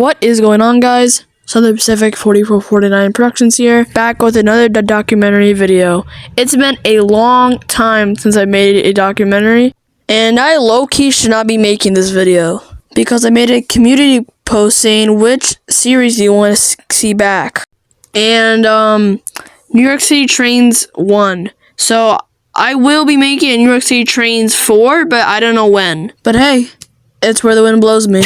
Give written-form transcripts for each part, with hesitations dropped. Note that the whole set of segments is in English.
What is going on, guys? Southern Pacific 4449 Productions here, back with another documentary video. It's been a long time since I made a documentary, and I low-key should not be making this video, because I made a community post saying which series do you want to see back. And, New York City Trains 1. So, I will be making a New York City Trains 4, but I don't know when. But hey, it's where the wind blows me.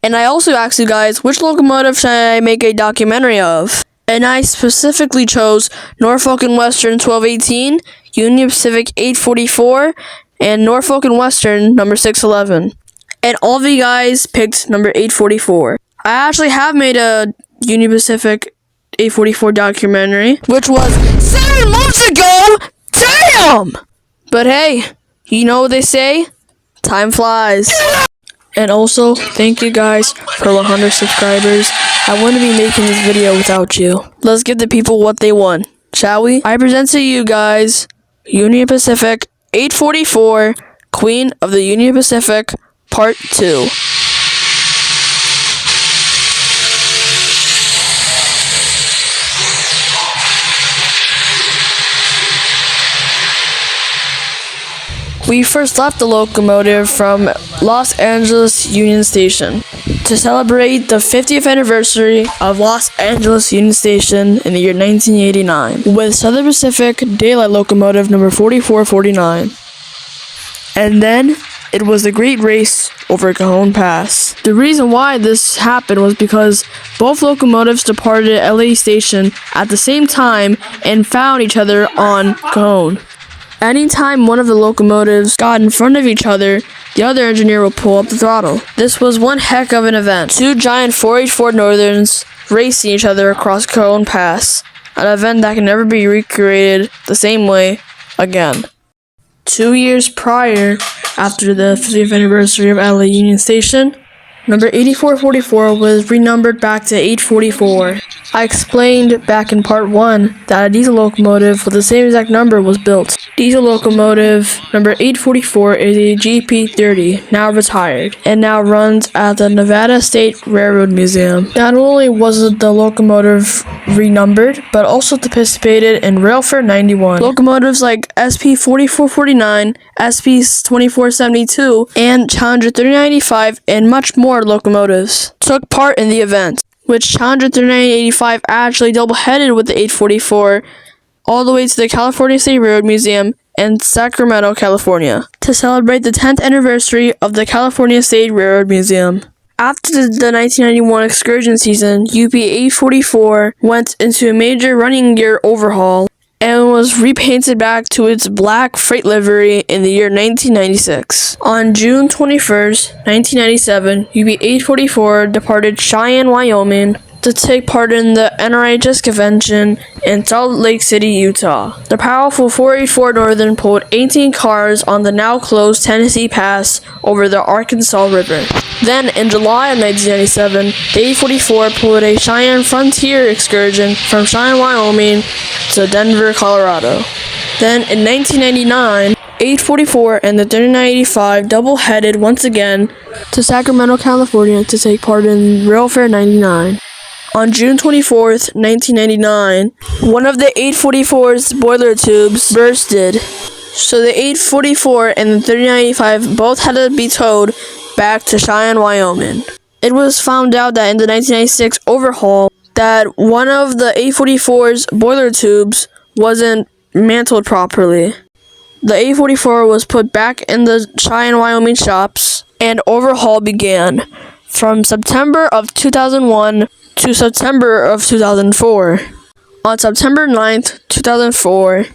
And I also asked you guys, which locomotive should I make a documentary of? And I specifically chose Norfolk and Western 1218, Union Pacific 844, and Norfolk and Western number 611. And all of you guys picked number 844. I actually have made a Union Pacific 844 documentary, which was 7 months ago! Damn! But hey, you know what they say? Time flies. And also, thank you guys for 100 subscribers. I wouldn't be making this video without you. Let's give the people what they want, shall we? I present to you guys Union Pacific 844, Queen of the Union Pacific, Part 2. We first left the locomotive from Los Angeles Union Station to celebrate the 50th anniversary of Los Angeles Union Station in the year 1989 with Southern Pacific Daylight Locomotive number 4449. And then it was the Great Race over Cajon Pass. The reason why this happened was because both locomotives departed LA Station at the same time and found each other on Cajon. Anytime one of the locomotives got in front of each other, the other engineer would pull up the throttle. This was one heck of an event. Two giant 484 Northerns racing each other across Cajon Pass, an event that can never be recreated the same way again. 2 years prior, after the 50th anniversary of LA Union Station, number 8444 was renumbered back to 844. I explained back in part 1 that a diesel locomotive with the same exact number was built. Diesel locomotive number 844 is a GP30, now retired, and now runs at the Nevada State Railroad Museum. Not only was the locomotive renumbered, but also participated in Railfair 91. Locomotives like SP 4449, SP 2472, and Challenger 3985, and much more locomotives took part in the event, which Challenger 3985 actually double-headed with the 844 all the way to the California State Railroad Museum in Sacramento, California, to celebrate the 10th anniversary of the California State Railroad Museum. After the 1991 excursion season, UP 844 went into a major running gear overhaul and was repainted back to its black freight livery in the year 1996. On June 21st, 1997, UP 844 departed Cheyenne, Wyoming to take part in the NRHS convention in Salt Lake City, Utah. The powerful 484 Northern pulled 18 cars on the now closed Tennessee Pass over the Arkansas River. Then, in July of 1997, the 844 pulled a Cheyenne Frontier excursion from Cheyenne, Wyoming to Denver, Colorado. Then, in 1999, 844 and the 3985 double-headed once again to Sacramento, California to take part in Railfair 99. On June 24th, 1999, one of the 844's boiler tubes bursted, so the 844 and the 3985 both had to be towed back to Cheyenne, Wyoming. It was found out that in the 1996 overhaul that one of the 844's boiler tubes wasn't mantled properly. The 844 was put back in the Cheyenne, Wyoming shops, and overhaul began from September of 2001 to September of 2004. On September 9th, 2004,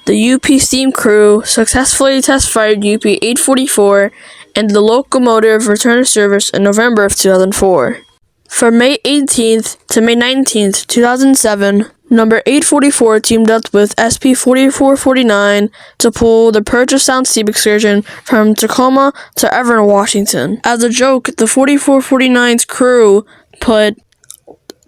the UP steam crew successfully test-fired UP 844 and the locomotive returned to service in November of 2004. From May 18th to May 19th, 2007, number 844 teamed up with SP 4449 to pull the Puget Sound Steam excursion from Tacoma to Everett, Washington. As a joke, the 4449's crew put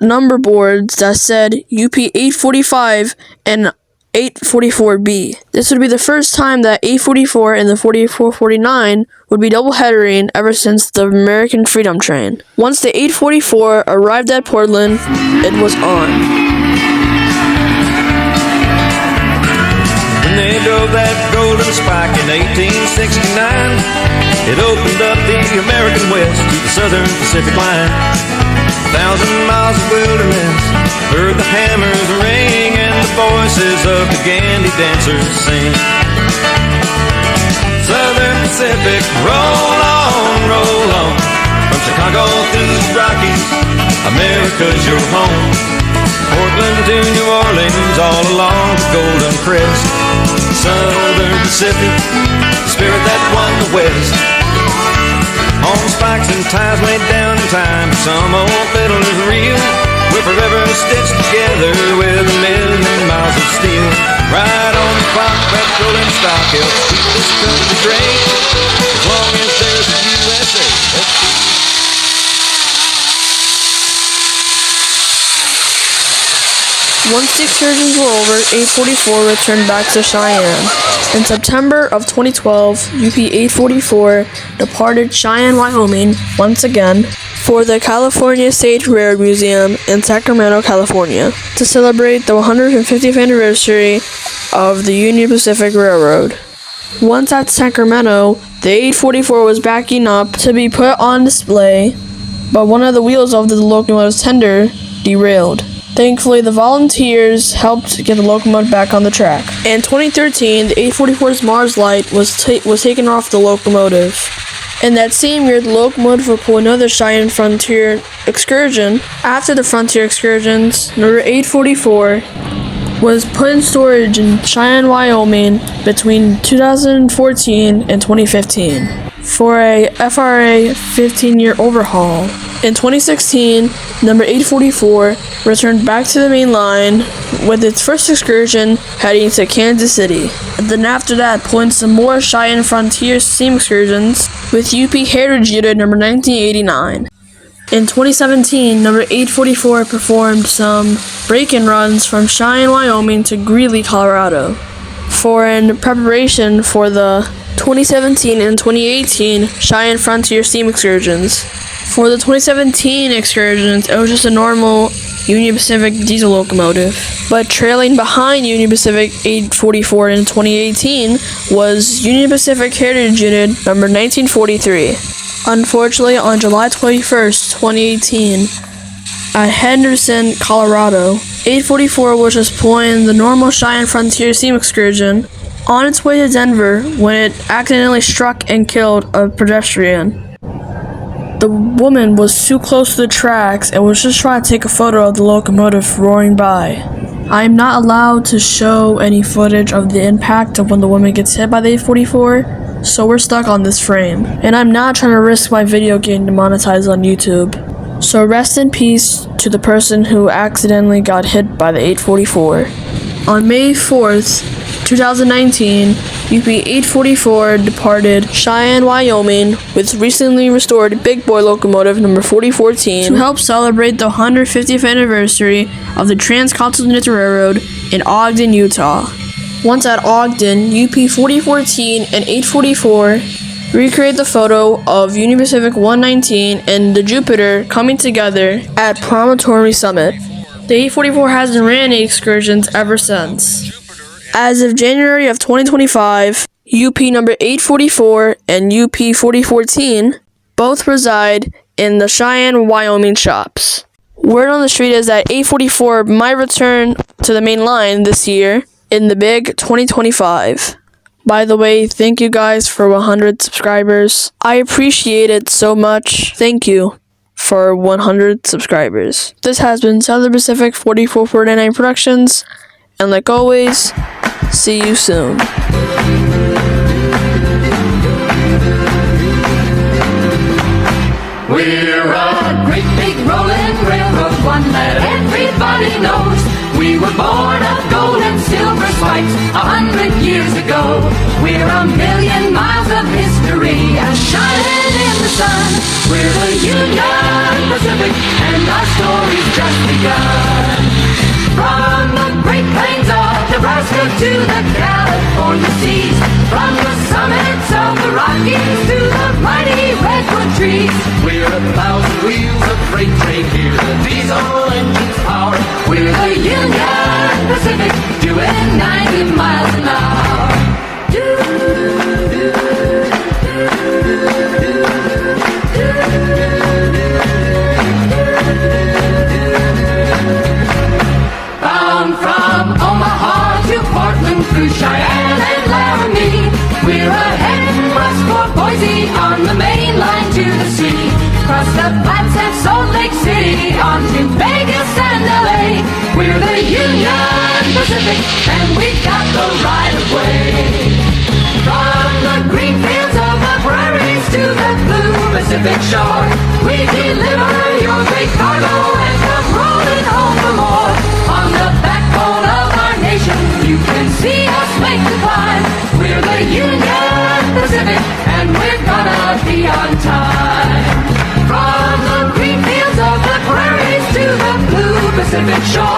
number boards that said UP 845 and 844B. This would be the first time that 844 and the 4449 would be double headering ever since the American Freedom Train. Once the 844 arrived at Portland, it was on. When they drove that golden spike in 1869, it opened up the American West to the Southern Pacific line. 1,000 miles of wilderness heard the hammers ring and the voices of the Gandhi dancers sing. Southern Pacific, roll on, from Chicago through the Rockies, America's your home. Portland to New Orleans, all along the Golden Crest. Southern Pacific, the spirit that won the West. On spikes and ties laid down in time, some old fiddle is real. We're forever stitched together with a million miles of steel. Right on the clock, that golden stock helps keep this country great. As long as there's a USA. Once the excursions were over, 844 returned back to Cheyenne. In September of 2012, UP 844 departed Cheyenne, Wyoming, once again, for the California State Railroad Museum in Sacramento, California, to celebrate the 150th anniversary of the Union Pacific Railroad. Once at Sacramento, the 844 was backing up to be put on display, but one of the wheels of the locomotive's tender derailed. Thankfully, the volunteers helped get the locomotive back on the track. In 2013, the 844's Mars light was taken off the locomotive. In that same year, the locomotive would pull another Cheyenne Frontier excursion. After the Frontier excursions, number 844 was put in storage in Cheyenne, Wyoming between 2014 and 2015 for a FRA 15-year overhaul. In 2016, number 844 returned back to the main line with its first excursion heading to Kansas City. And then after that, pulling some more Cheyenne Frontier steam excursions with UP Heritage Unit number 1989. In 2017, number 844 performed some break-in runs from Cheyenne, Wyoming to Greeley, Colorado, in preparation for the 2017 and 2018 Cheyenne Frontier steam excursions. For the 2017 excursions, it was just a normal Union Pacific diesel locomotive. But trailing behind Union Pacific 844 in 2018 was Union Pacific Heritage Unit number 1943. Unfortunately, on July 21st, 2018, at Henderson, Colorado, 844 was just pulling the normal Cheyenne Frontier steam excursion on its way to Denver when it accidentally struck and killed a pedestrian. The woman was too close to the tracks and was just trying to take a photo of the locomotive roaring by. I am not allowed to show any footage of the impact of when the woman gets hit by the 844, so we're stuck on this frame. And I'm not trying to risk my video getting demonetized on YouTube. So rest in peace to the person who accidentally got hit by the 844. On May 4th, 2019, UP 844 departed Cheyenne, Wyoming with recently restored Big Boy locomotive number 4014 to help celebrate the 150th anniversary of the Transcontinental Railroad in Ogden, Utah. Once at Ogden, UP 4014 and 844 recreate the photo of Union Pacific 119 and the Jupiter coming together at Promontory Summit. The 844 hasn't ran any excursions ever since. As of January of 2025, UP number 844 and UP 4014 both reside in the Cheyenne, Wyoming shops. Word on the street is that 844 might return to the main line this year in the big 2025. By the way, thank you guys for 100 subscribers. I appreciate it so much. Thank you for 100 subscribers. This has been Southern Pacific 4449 Productions, and like always, see you soon. We're a great big rolling railroad, one that everybody knows. We were born of gold and silver spikes 100 years ago. We're a million miles of history and shining in the sun. We're the Union Pacific and our story's just begun. From the great plains of the Alaska to the California seas, from the summits of the Rockies to the mighty redwood trees. We're 1,000 wheels of freight train here, the diesel engine's power. We're the Union Pacific, doing 90 miles an hour. Bound from Omaha to Portland through Cheyenne and Laramie, we're heading west for Boise on the main line to the sea. Cross the Flats at Salt Lake City, on to Vegas and LA. We're the Union Pacific, and we've got the right of way. From the green fields of the prairies to the blue Pacific shore, we deliver your great cargo and come rolling home for more. On the backbone of our nation, you can see us make the climb. We're the Union Pacific, and we're gonna be on time. From the green fields of the prairies to the blue Pacific shore,